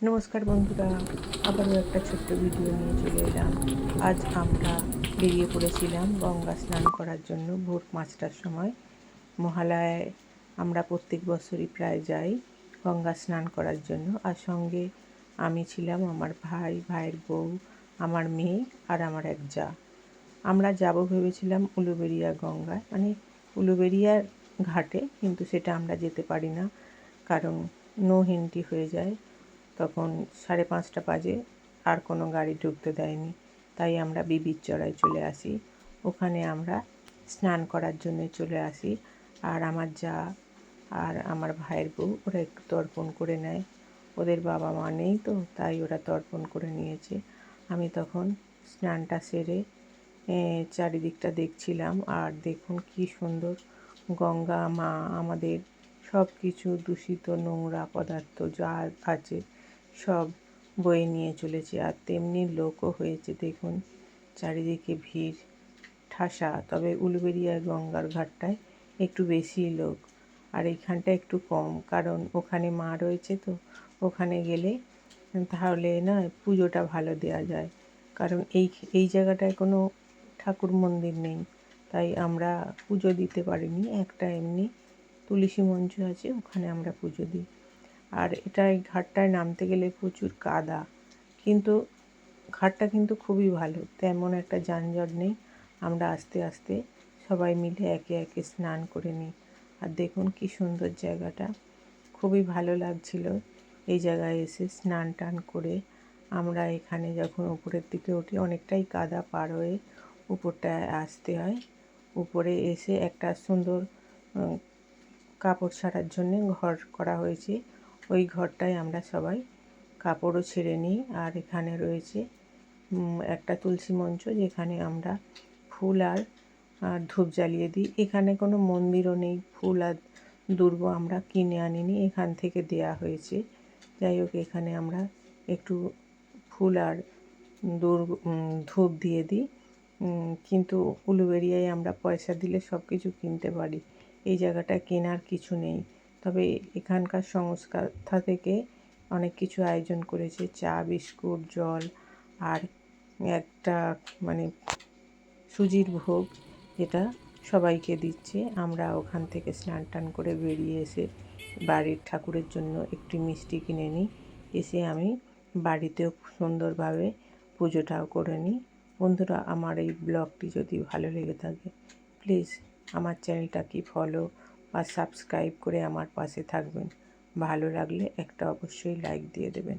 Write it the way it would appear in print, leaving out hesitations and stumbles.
নমস্কার বন্ধুরা, আবারও একটা ছোট্ট ভিডিও নিয়ে চলে এলাম। আজ আমরা বেরিয়ে পড়েছিলাম গঙ্গা স্নান করার জন্য ভোর 5টার সময়। মহালয়ায় আমরা প্রত্যেক বছরই প্রায় যাই গঙ্গা স্নান করার জন্য। আর সঙ্গে আমি ছিলাম, আমার ভাই, ভাইয়ের বউ, আমার মেয়ে আর আমার এক জা। আমরা যাব ভেবেছিলাম উলুবেড়িয়া গঙ্গায়, মানে উলুবেড়িয়ার ঘাটে, কিন্তু সেটা আমরা যেতে পারি না, কারণ নো এন্ট্রি হয়ে যায়। তখন 5:30 বাজে, আর কোনো গাড়ি ঢুকতে দেয়নি। তাই আমরা বিবির চড়ায় চলে আসি। ওখানে আমরা স্নান করার জন্য চলে আসি। আর আমার যা আর আমার ভাইয়ের বউ ওরা একটু তর্পণ করে নেয়। ওদের বাবা মা নেই তো, তাই ওরা তর্পণ করে নিয়েছে। আমি তখন স্নানটা সেরে চারিদিকটা দেখছিলাম। আর দেখুন কি সুন্দর গঙ্গা মা আমাদের সব কিছু দূষিত নোংরা পদার্থ যা আছে সব বয়ে নিয়ে চলেছে। আর তেমনি লোকও হয়েছে, দেখুন চারিদিকে ভিড় ঠাসা। তবে উলুবেড়িয়া গঙ্গার ঘাটটায় একটু বেশি লোক, আর এইখানটা একটু কম, কারণ ওখানে মা রয়েছে তো। ওখানে গেলে তাহলে না পুজোটা ভালো দেওয়া যায়, কারণ এই জায়গাটায় কোনো ঠাকুর মন্দির নেই, তাই আমরা পুজো দিতে পারিনি। একটা এমনি তুলসী মঞ্চ আছে, ওখানে আমরা পুজো দিই। আর এই ঘাটটায় নামতে গেলে প্রচুর কাদা, কিন্তু ঘাটটা কিন্তু খুবই ভালো, তেমন একটা যানজট নেই। আমরা আস্তে আস্তে সবাই মিলে একে একে স্নান করে নিই। আর দেখুন কি সুন্দর জায়গাটা, খুবই ভালো লাগছিল এই জায়গায় এসে স্নান টান করে। আমরা এখানে যখন উপরের দিকে উঠি, অনেকটাই কাদা পার হয়ে উপরটায় আসতে হয়। উপরে এসে একটা সুন্দর কাপড় ছাড়ার জন্যে ঘর করা হয়েছে, ওই ঘরটায় আমরা সবাই কাপড়ও ছেড়ে নিই। আর এখানে রয়েছে একটা তুলসী মঞ্চ, যেখানে আমরা ফুল আর ধূপ জ্বালিয়ে দিই। এখানে কোনো মন্দিরও নেই, ফুল আর দুর্ব আমরা কিনে আনিনি, এখান থেকে দেয়া হয়েছে। যাই হোক, এখানে আমরা একটু ফুল আর ধূপ দিয়ে দিই। কিন্তু উলুবেড়িয়ায় আমরা পয়সা দিলে সব কিছু কিনতে পারি, এই জায়গাটা কেনার কিছু নেই। তবে এখানকার সংস্থা থেকে অনেক কিছু আয়োজন করেছে, চা, বিস্কুট, জল আর একটা মানে সুজির ভোগ, যেটা সবাইকে দিচ্ছে। আমরা ওখান থেকে স্নান টান করে বেরিয়ে এসে বাড়ির ঠাকুরের জন্য একটি মিষ্টি কিনে নিই। এসে আমি বাড়িতেও সুন্দরভাবে পুজোটাও করে নিই। বন্ধুরা, আমার এই ব্লগটি যদি ভালো লেগে থাকে, প্লিজ আমার চ্যানেলটাকে ফলো বা সাবস্ক্রাইব করে আমার পাশে থাকবেন। ভালো লাগলে একটা অবশ্যই লাইক দিয়ে দেবেন।